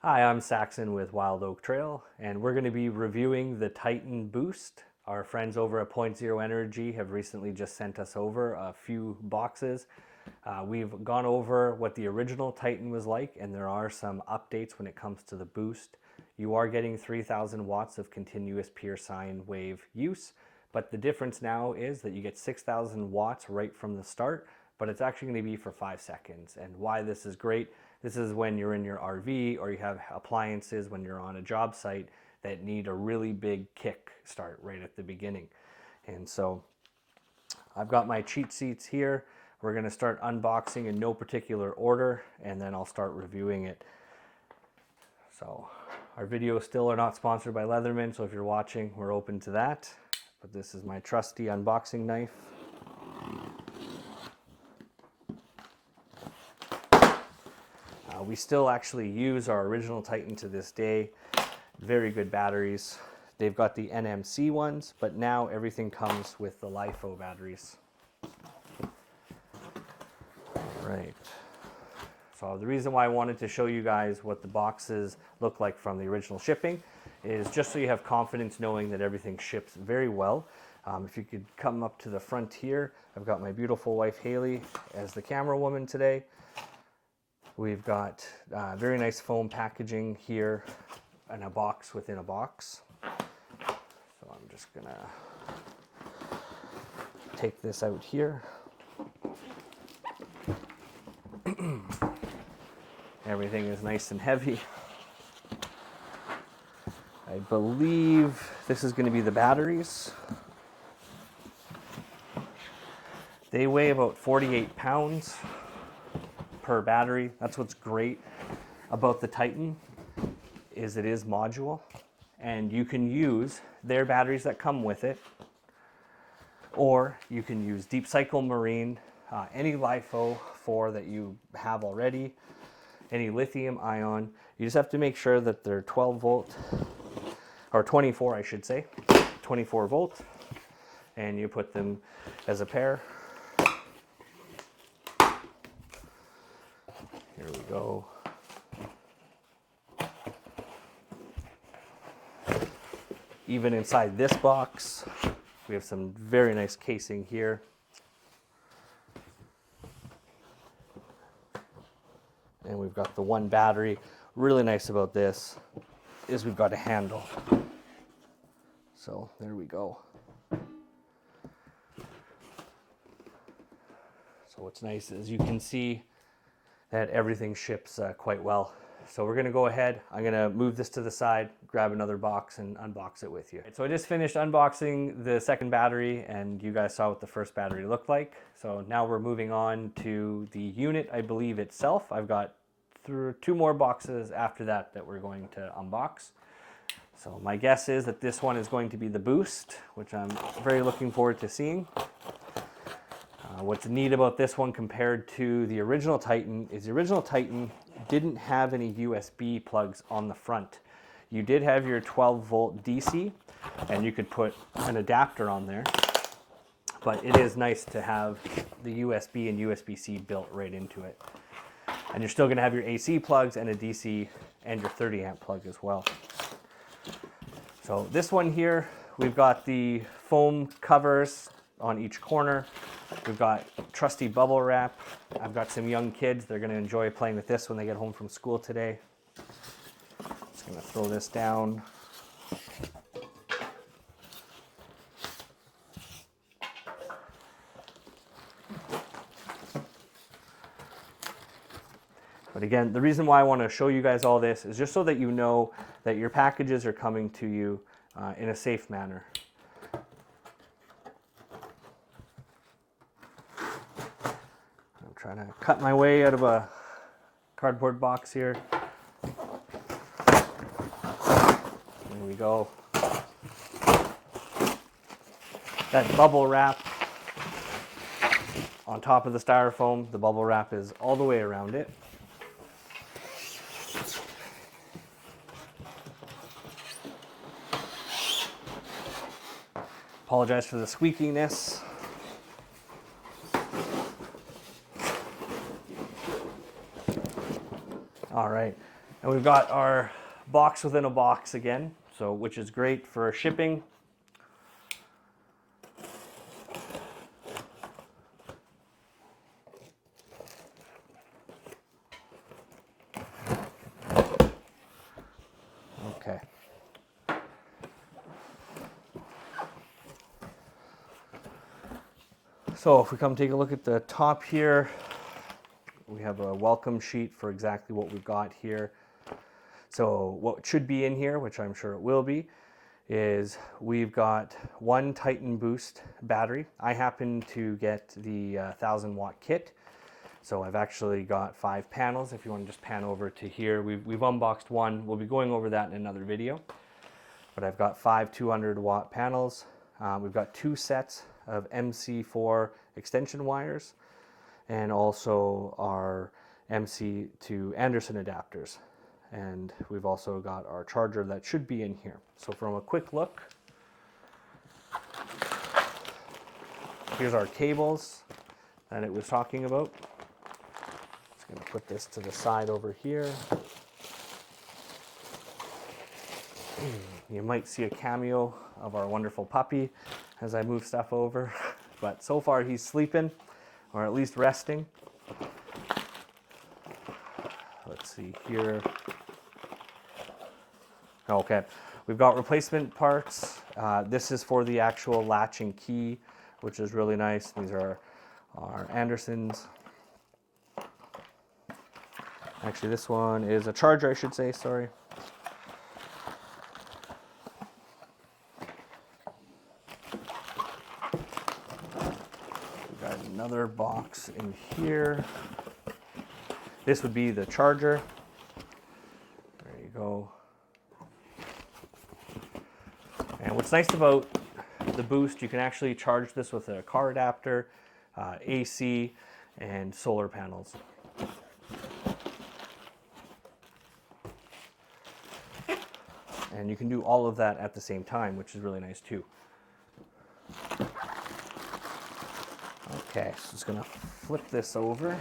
Hi, I'm Saxon with Wild Oak Trail, and we're going to be reviewing the Titan Boost. Our friends over at Point Zero Energy have recently just sent us over a few boxes. We've gone over what the original Titan was like, and there are some updates when it comes to the Boost. You are getting 3,000 watts of continuous pure sine wave use, but the difference now is that you get 6,000 watts right from the start, but it's actually going to be for 5 seconds. And why this is great, this is when you're in your RV or you have appliances when you're on a job site that need a really big kick start right at the beginning. And so I've got my cheat sheets here. We're going to start unboxing in no particular order, and then I'll start reviewing it. So our videos still are not sponsored by Leatherman, so if you're watching, we're open to that. But this is my trusty unboxing knife. We still actually use our original Titan to this day. Very good batteries. They've got the NMC ones, but now everything comes with the LiFo batteries. Right. So the reason why I wanted to show you guys what the boxes look like from the original shipping is just so you have confidence knowing that everything ships very well. If you could come up to the front here, I've got my beautiful wife Haley as the camera woman today. We've got very nice foam packaging here and a box within a box. So I'm just gonna take this out here. Everything is nice and heavy. I believe this is going to be the batteries. They weigh about 48 pounds per battery. That's what's great about the Titan, is it is modular, and you can use their batteries that come with it, or you can use Deep Cycle Marine, any LiFo 4 that you have already, any lithium ion. You just have to make sure that they're 12 volt, or 24 I should say, 24 volt, and you put them as a pair. Here we go. Even inside this box, we have some very nice casing here. And we've got the one battery. Really nice about this is we've got a handle. So there we go. So what's nice is you can see that everything ships quite well. So we're going to go ahead. I'm going to move this to the side, grab another box, and unbox it with you. So I just finished unboxing the second battery, and you guys saw what the first battery looked like. So now we're moving on to the unit, I believe, itself. I've got two more boxes after that that we're going to unbox. So my guess is that this one is going to be the Boost, which I'm very looking forward to seeing. What's neat about this one compared to the original Titan is the original Titan didn't have any USB plugs on the front. You did have your 12 volt DC, and you could put an adapter on there, but it is nice to have the USB and USB-C built right into it. And you're still going to have your AC plugs and a DC and your 30 amp plug as well. So this one here, we've got the foam covers on each corner. We've got trusty bubble wrap. I've got some young kids. They're going to enjoy playing with this when they get home from school today. Just going to throw this down. But again, the reason why I want to show you guys all this is just so that you know that your packages are coming to you in a safe manner. Trying to cut my way out of a cardboard box here. There we go. That bubble wrap on top of the styrofoam, the bubble wrap is all the way around it. Apologize for the squeakiness. All right, And we've got our box within a box again, so which is great for shipping. Okay. So if we come take a look at the top here, we have a welcome sheet for exactly what we've got here. So what should be in here, which I'm sure it will be, is we've got one Titan Boost battery. I happen to get the 1000-watt kit. So I've actually got 5 panels. If you want to just pan over to here, we've unboxed one. We'll be going over that in another video. But I've got 5 200-watt panels. We've got 2 sets of MC4 extension wires, and also our MC to Anderson adapters. And we've also got our charger that should be in here. So from a quick look, here's our cables that it was talking about. Just gonna put this to the side over here. You might see a cameo of our wonderful puppy as I move stuff over, but so far he's sleeping, or at least resting. Let's see here. Okay, we've got replacement parts. This is for the actual latch and key, which is really nice. These are our Andersons. Actually, this one is a charger, I should say, sorry. Another box in here. This would be the charger. There you go. And what's nice about the Boost, you can actually charge this with a car adapter, AC, and solar panels. And you can do all of that at the same time, which is really nice too. Okay, so just gonna flip this over.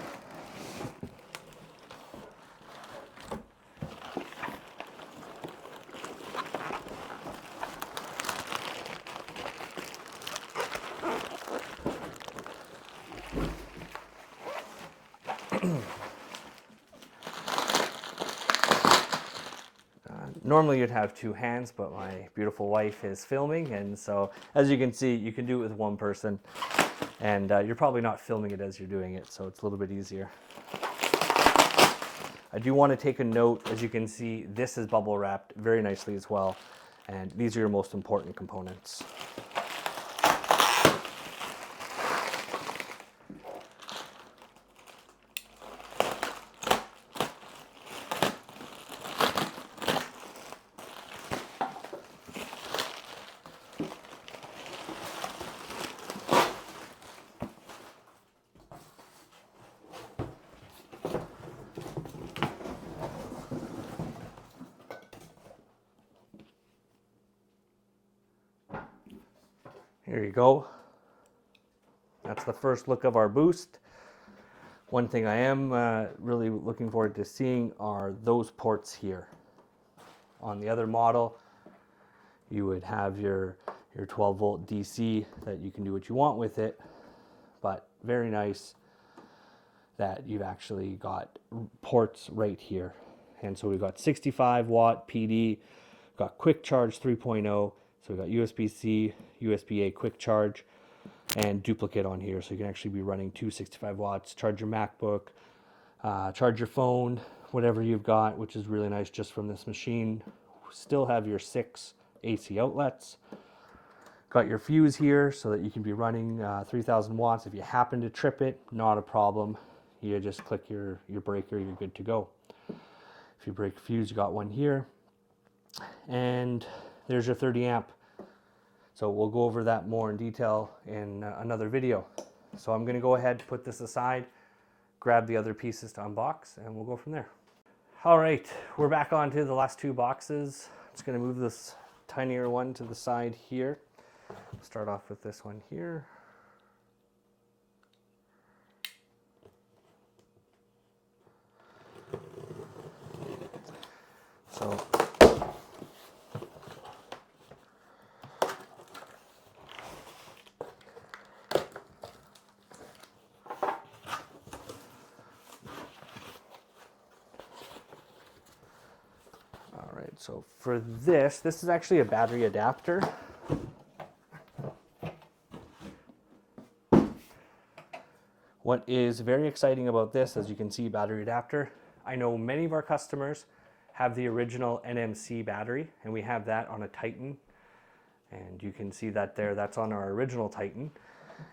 Normally you'd have 2 hands, but my beautiful wife is filming, and so as you can see, you can do it with one person. And you're probably not filming it as you're doing it, so it's a little bit easier. I do want to take a note, as you can see, this is bubble wrapped very nicely as well, and these are your most important components. Here you go. That's the first look of our Boost. One thing I am really looking forward to seeing are those ports here. On the other model, you would have your 12 volt DC that you can do what you want with it, but very nice that you've actually got ports right here. And so we've got 65 watt PD, got quick charge 3.0, so we've got USB-C, USB-A quick charge, and duplicate on here. So you can actually be running 265 watts, charge your MacBook, charge your phone, whatever you've got, which is really nice just from this machine. Still have your 6 AC outlets. Got your fuse here so that you can be running 3000 watts. If you happen to trip it, not a problem. You just click your breaker, you're good to go. If you break a fuse, you got one here. And there's your 30 amp. So we'll go over that more in detail in another video. So I'm going to go ahead, put this aside, grab the other pieces to unbox, and we'll go from there. All right, we're back onto the last 2 boxes. I'm just going to move this tinier one to the side here. Start off with this one here. So all right, so for this is actually a battery adapter. What is very exciting about this, as you can see, battery adapter, I know many of our customers have the original NMC battery, and we have that on a Titan. And you can see that there, that's on our original Titan.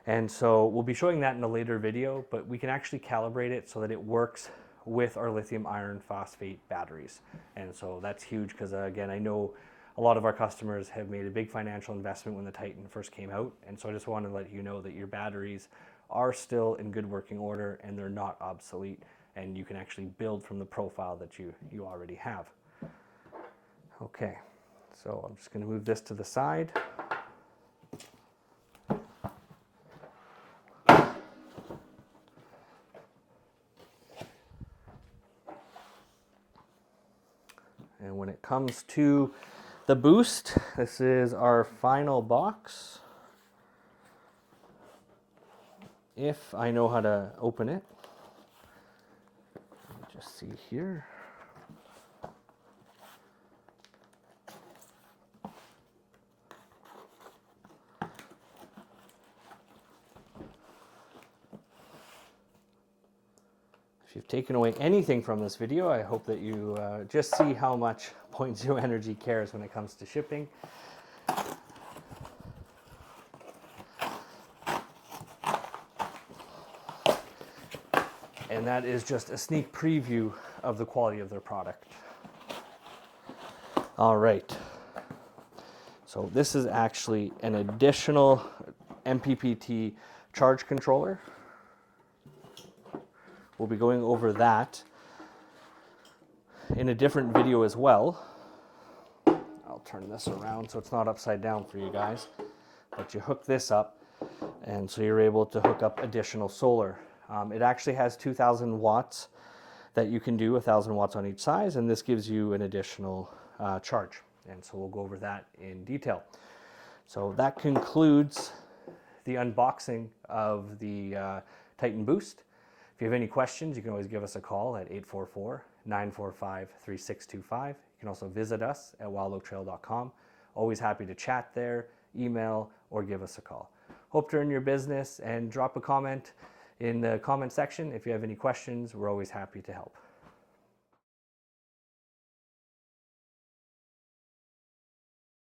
And so we'll be showing that in a later video, but we can actually calibrate it so that it works with our lithium iron phosphate batteries. And so that's huge because again, I know a lot of our customers have made a big financial investment when the Titan first came out. And so I just want to let you know that your batteries are still in good working order and they're not obsolete, and you can actually build from the profile that you already have. Okay, so I'm just going to move this to the side. And when it comes to the boost, this is our final box. If I know how to open it, let me just see here. If you've taken away anything from this video, I hope that you just see how much Point Zero Energy cares when it comes to shipping. And that is just a sneak preview of the quality of their product. All right. So this is actually an additional MPPT charge controller. We'll be going over that in a different video as well. I'll turn this around so it's not upside down for you guys. But you hook this up, and so you're able to hook up additional solar. It actually has 2,000 watts that you can do, 1,000 watts on each side, and this gives you an additional charge. And so we'll go over that in detail. So that concludes the unboxing of the Titan Boost. If you have any questions, you can always give us a call at 844-945-3625. You can also visit us at wildoaktrail.com. Always happy to chat there, email, or give us a call. Hope to earn your business, and drop a comment in the comment section. If you have any questions, we're always happy to help.